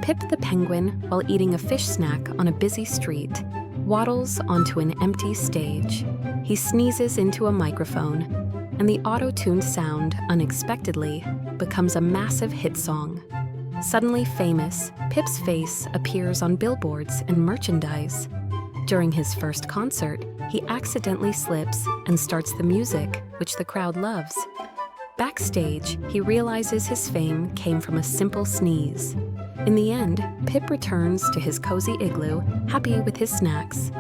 Pip the penguin, while eating a fish snack on a busy street, waddles onto an empty stage. He sneezes into a microphone, and the auto-tuned sound, unexpectedly, becomes a massive hit song. Suddenly famous, Pip's face appears on billboards and merchandise. During his first concert, he accidentally slips and starts the music, which the crowd loves. Backstage, he realizes his fame came from a simple sneeze. In the end, Pip returns to his cozy igloo, happy with his snacks.